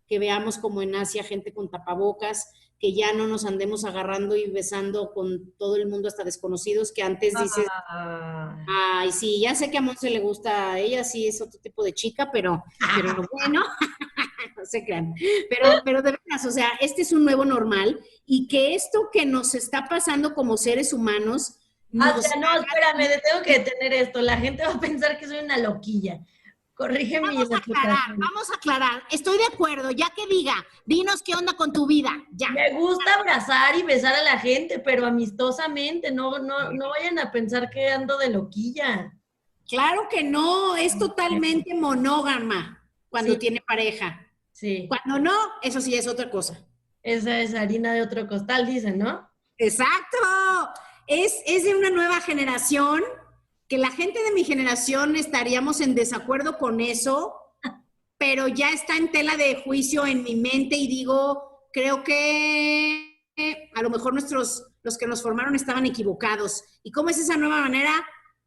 que veamos como en Asia gente con tapabocas, que ya no nos andemos agarrando y besando con todo el mundo hasta desconocidos, que antes dices, ay, sí, ya sé que a Monse le gusta, a ella sí es otro tipo de chica, pero bueno, no se crean. Pero de veras, o sea, este es un nuevo normal y que esto que nos está pasando como seres humanos... No, espérame, tengo que detener esto. La gente va a pensar que soy una loquilla. Corrígeme. Vamos a aclarar. Estoy de acuerdo, ya que dinos qué onda con tu vida, ya. Me gusta abrazar y besar a la gente, pero amistosamente, no vayan a pensar que ando de loquilla. Claro que no, es totalmente monógama cuando tiene pareja. Sí. Cuando no, eso sí es otra cosa. Esa es harina de otro costal, dicen, ¿no? Exacto. Es de una nueva generación, que la gente de mi generación estaríamos en desacuerdo con eso, pero ya está en tela de juicio en mi mente y digo, creo que a lo mejor los que nos formaron estaban equivocados. ¿Y cómo es esa nueva manera?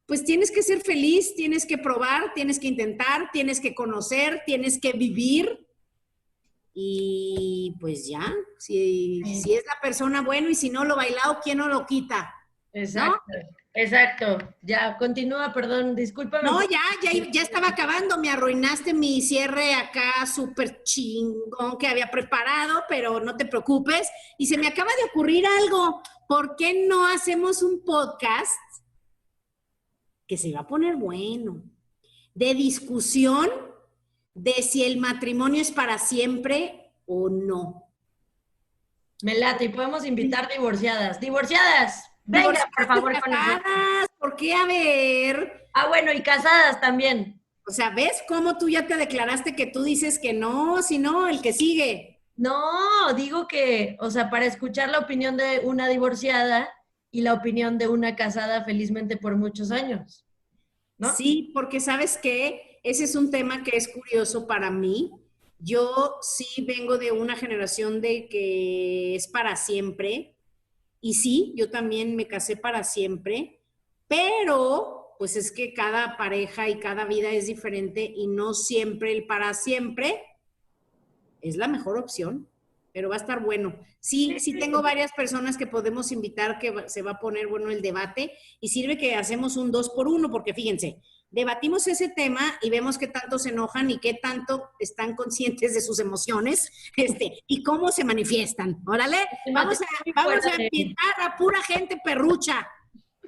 Pues tienes que ser feliz, tienes que probar, tienes que intentar, tienes que conocer, tienes que vivir. Y pues ya, si es la persona, bueno, y si no, lo bailado, ¿quién no lo quita? Exacto, ¿no? Exacto. Ya, continúa, perdón, discúlpame. No, ya estaba acabando, me arruinaste mi cierre acá súper chingón que había preparado, pero no te preocupes. Y se me acaba de ocurrir algo, ¿por qué no hacemos un podcast que se va a poner bueno, de discusión de si el matrimonio es para siempre o no? Me late, y podemos invitar divorciadas. ¡Divorciadas! Venga, por favor, con nosotros. ¿Por qué? A ver. Ah, bueno, y casadas también. O sea, ¿ves cómo tú ya te declaraste que tú dices que no, si no, el que sigue? No, digo que, o sea, para escuchar la opinión de una divorciada y la opinión de una casada felizmente por muchos años, ¿no? Sí, porque ¿sabes qué? Ese es un tema que es curioso para mí, Yo sí vengo de una generación de que es para siempre. Y sí, yo también me casé para siempre, pero pues es que cada pareja y cada vida es diferente y no siempre el para siempre es la mejor opción, pero va a estar bueno. Sí, sí tengo varias personas que podemos invitar, que se va a poner bueno el debate y sirve que hacemos un 2x1, porque fíjense, debatimos ese tema y vemos qué tanto se enojan y qué tanto están conscientes de sus emociones, y cómo se manifiestan. Órale, vamos a invitar a pura gente perrucha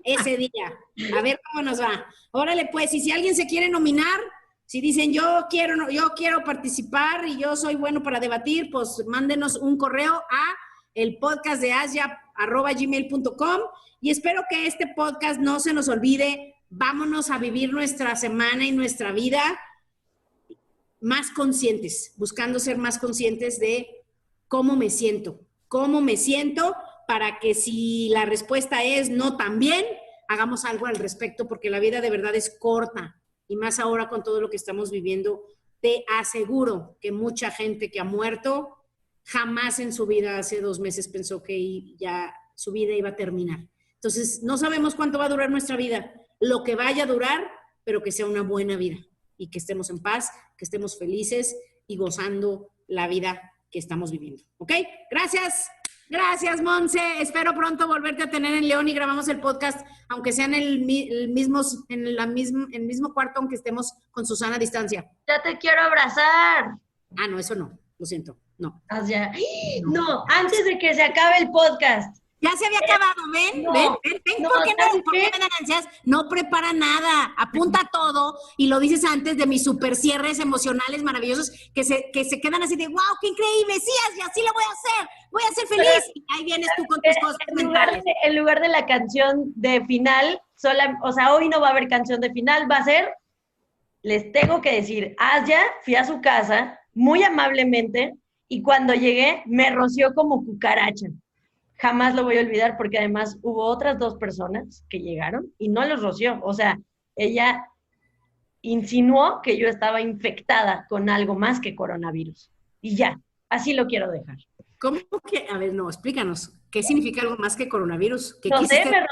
ese día. A ver cómo nos va. Órale, pues, y si alguien se quiere nominar, si dicen yo quiero participar y yo soy bueno para debatir, pues mándenos un correo a el podcast de asya@gmail.com y espero que este podcast no se nos olvide. Vámonos a vivir nuestra semana y nuestra vida más conscientes, buscando ser más conscientes de cómo me siento para que si la respuesta es no también, hagamos algo al respecto, porque la vida de verdad es corta y más ahora con todo lo que estamos viviendo. Te aseguro que mucha gente que ha muerto jamás en su vida hace 2 meses pensó que ya su vida iba a terminar. Entonces, no sabemos cuánto va a durar nuestra vida, lo que vaya a durar, pero que sea una buena vida y que estemos en paz, que estemos felices y gozando la vida que estamos viviendo. ¿Ok? Gracias. Gracias, Monse. Espero pronto volverte a tener en León y grabamos el podcast, aunque sea en el mismo cuarto, aunque estemos con Susana a distancia. Ya te quiero abrazar. Ah, no, eso no. Lo siento. No. No, antes de que se acabe el podcast. Ya se había acabado, ven, No, ven, no, ¿por qué ¿sabes me qué? dan ansias? No prepara nada, apunta todo y lo dices antes de mis super cierres emocionales maravillosos que se quedan así de, wow, qué increíble, sí, así lo voy a ser feliz. Y ahí vienes tú con tus cosas mentales. En lugar de la canción de final, hoy no va a haber canción de final, va a ser, les tengo que decir, Asya, fui a su casa muy amablemente y cuando llegué me roció como cucaracha. Jamás lo voy a olvidar porque además hubo otras 2 personas que llegaron y no los roció. O sea, ella insinuó que yo estaba infectada con algo más que coronavirus. Y ya, así lo quiero dejar. ¿Cómo que? A ver, no, explícanos. ¿Qué significa algo más que coronavirus? ¿Qué No sé, quisiste?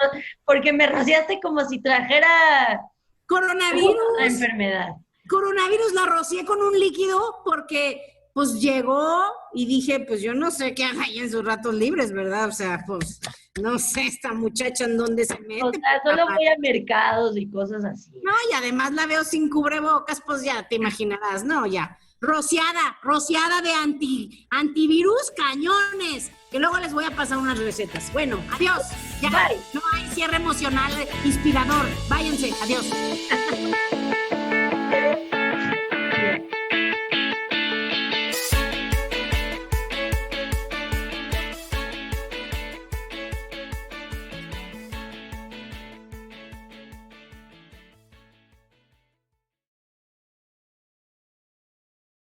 porque me rociaste como si trajera Coronavirus. otra enfermedad. Coronavirus la rocié con un líquido porque pues llegó y dije, pues yo no sé qué haga ahí en sus ratos libres, ¿verdad? O sea, pues no sé esta muchacha en dónde se mete. O sea, solo voy a mercados y cosas así. No, y además la veo sin cubrebocas, pues ya te imaginarás, ¿no? Ya. Rociada de antivirus cañones, que luego les voy a pasar unas recetas. Bueno, adiós. Ya. Bye. No hay cierre emocional inspirador. Váyanse, adiós.